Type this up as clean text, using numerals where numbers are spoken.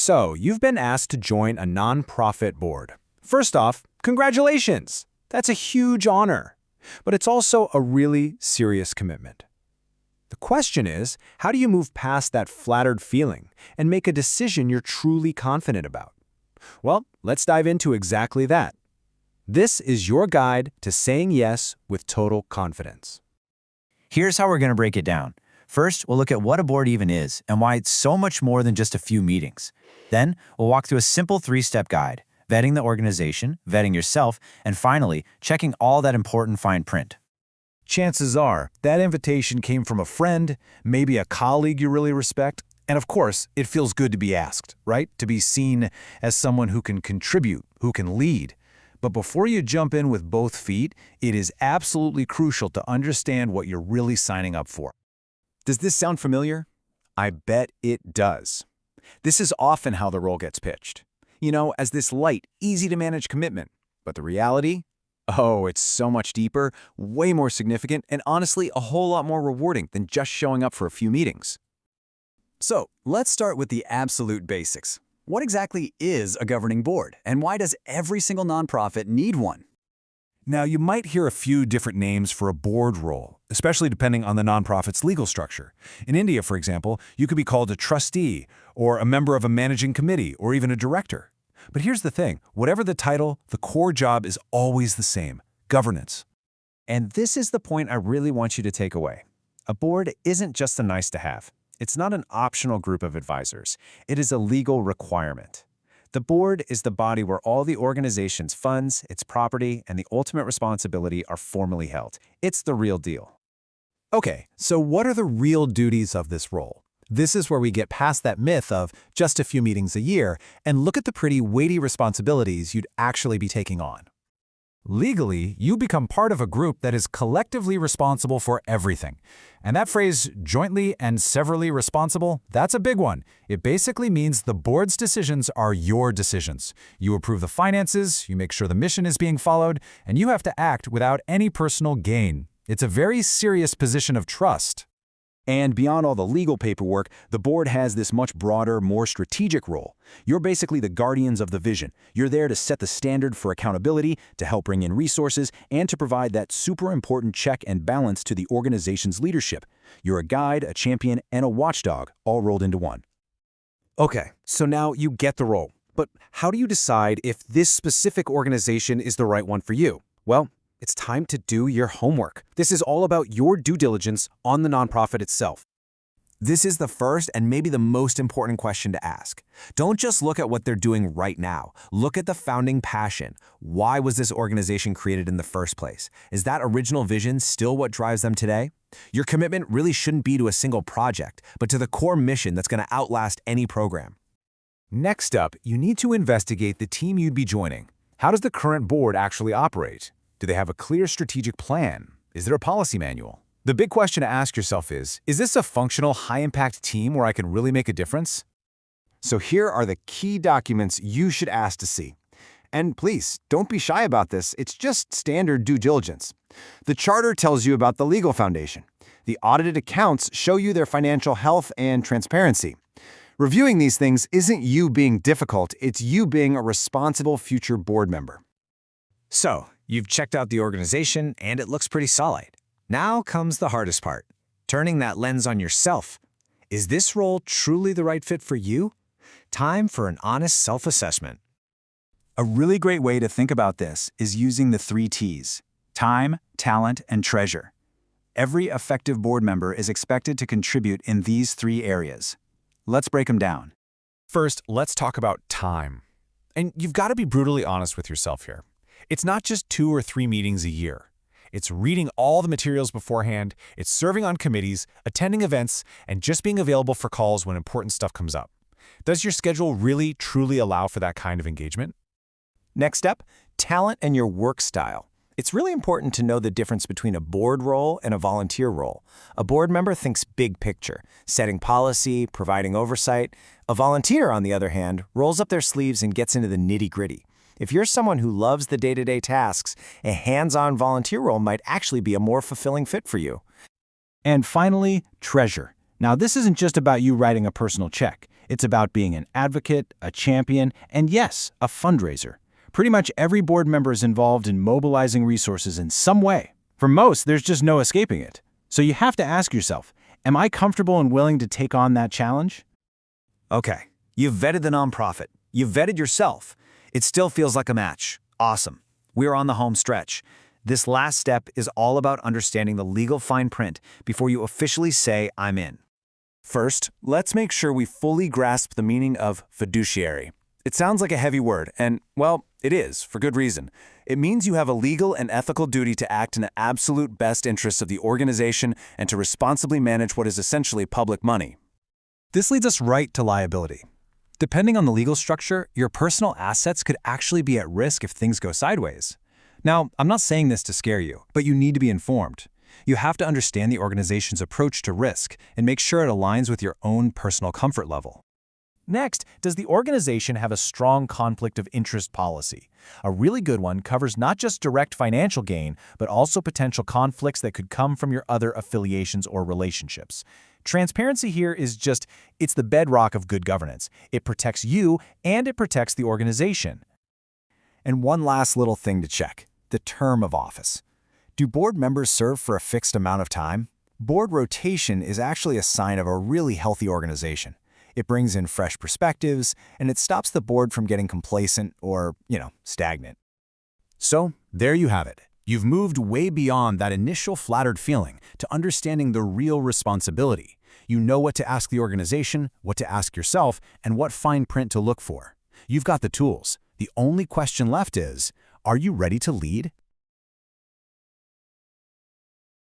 So, you've been asked to join a nonprofit board. First off, congratulations! That's a huge honor. But it's also a really serious commitment. The question is, how do you move past that flattered feeling and make a decision you're truly confident about? Well, let's dive into exactly that. This is your guide to saying yes with total confidence. Here's how we're going to break it down. First, we'll look at what a board even is and why it's so much more than just a few meetings. Then, we'll walk through a simple 3-step guide, vetting the organization, vetting yourself, and finally, checking all that important fine print. Chances are that invitation came from a friend, maybe a colleague you really respect, and of course, it feels good to be asked, right? To be seen as someone who can contribute, who can lead. But before you jump in with both feet, it is absolutely crucial to understand what you're really signing up for. Does this sound familiar? I bet it does. This is often how the role gets pitched. You know, as this light, easy-to-manage commitment. But the reality? Oh, it's so much deeper, way more significant, and honestly, a whole lot more rewarding than just showing up for a few meetings. So, let's start with the absolute basics. What exactly is a governing board, and why does every single nonprofit need one? Now, you might hear a few different names for a board role, especially depending on the nonprofit's legal structure. In India, for example, you could be called a trustee, or a member of a managing committee, or even a director. But here's the thing, whatever the title, the core job is always the same: governance. And this is the point I really want you to take away. A board isn't just a nice-to-have. It's not an optional group of advisors. It is a legal requirement. The board is the body where all the organization's funds, its property, and the ultimate responsibility are formally held. It's the real deal. Okay, so what are the real duties of this role? This is where we get past that myth of just a few meetings a year and look at the pretty weighty responsibilities you'd actually be taking on. Legally, you become part of a group that is collectively responsible for everything. And that phrase, jointly and severally responsible, that's a big one. It basically means the board's decisions are your decisions. You approve the finances, you make sure the mission is being followed, and you have to act without any personal gain. It's a very serious position of trust. And beyond all the legal paperwork, the board has this much broader, more strategic role. You're basically the guardians of the vision. You're there to set the standard for accountability, to help bring in resources, and to provide that super important check and balance to the organization's leadership. You're a guide, a champion, and a watchdog, all rolled into one. Okay, so now you get the role. But how do you decide if this specific organization is the right one for you? Well, it's time to do your homework. This is all about your due diligence on the nonprofit itself. This is the first and maybe the most important question to ask. Don't just look at what they're doing right now. Look at the founding passion. Why was this organization created in the first place? Is that original vision still what drives them today? Your commitment really shouldn't be to a single project, but to the core mission that's going to outlast any program. Next up, you need to investigate the team you'd be joining. How does the current board actually operate? Do they have a clear strategic plan? Is there a policy manual? The big question to ask yourself is this a functional, high-impact team where I can really make a difference? So here are the key documents you should ask to see. And please, don't be shy about this. It's just standard due diligence. The charter tells you about the legal foundation. The audited accounts show you their financial health and transparency. Reviewing these things isn't you being difficult, it's you being a responsible future board member. So, you've checked out the organization, and it looks pretty solid. Now comes the hardest part, turning that lens on yourself. Is this role truly the right fit for you? Time for an honest self-assessment. A really great way to think about this is using the 3 T's: time, talent, and treasure. Every effective board member is expected to contribute in these 3 areas. Let's break them down. First, let's talk about time. And you've got to be brutally honest with yourself here. It's not just 2 or 3 meetings a year. It's reading all the materials beforehand, it's serving on committees, attending events, and just being available for calls when important stuff comes up. Does your schedule really, truly allow for that kind of engagement? Next up, talent and your work style. It's really important to know the difference between a board role and a volunteer role. A board member thinks big picture, setting policy, providing oversight. A volunteer, on the other hand, rolls up their sleeves and gets into the nitty-gritty. If you're someone who loves the day-to-day tasks, a hands-on volunteer role might actually be a more fulfilling fit for you. And finally, treasure. Now, this isn't just about you writing a personal check. It's about being an advocate, a champion, and yes, a fundraiser. Pretty much every board member is involved in mobilizing resources in some way. For most, there's just no escaping it. So you have to ask yourself, am I comfortable and willing to take on that challenge? Okay, you've vetted the nonprofit. You've vetted yourself. It still feels like a match. Awesome. We're on the home stretch. This last step is all about understanding the legal fine print before you officially say, I'm in. First, let's make sure we fully grasp the meaning of fiduciary. It sounds like a heavy word, and, well, it is, for good reason. It means you have a legal and ethical duty to act in the absolute best interests of the organization and to responsibly manage what is essentially public money. This leads us right to liability. Depending on the legal structure, your personal assets could actually be at risk if things go sideways. Now, I'm not saying this to scare you, but you need to be informed. You have to understand the organization's approach to risk and make sure it aligns with your own personal comfort level. Next, does the organization have a strong conflict of interest policy? A really good one covers not just direct financial gain, but also potential conflicts that could come from your other affiliations or relationships. Transparency here it's the bedrock of good governance. It protects you and it protects the organization. And one last little thing to check, the term of office. Do board members serve for a fixed amount of time? Board rotation is actually a sign of a really healthy organization. It brings in fresh perspectives, and it stops the board from getting complacent or, stagnant. So, there you have it. You've moved way beyond that initial flattered feeling to understanding the real responsibility. You know what to ask the organization, what to ask yourself, and what fine print to look for. You've got the tools. The only question left is, are you ready to lead?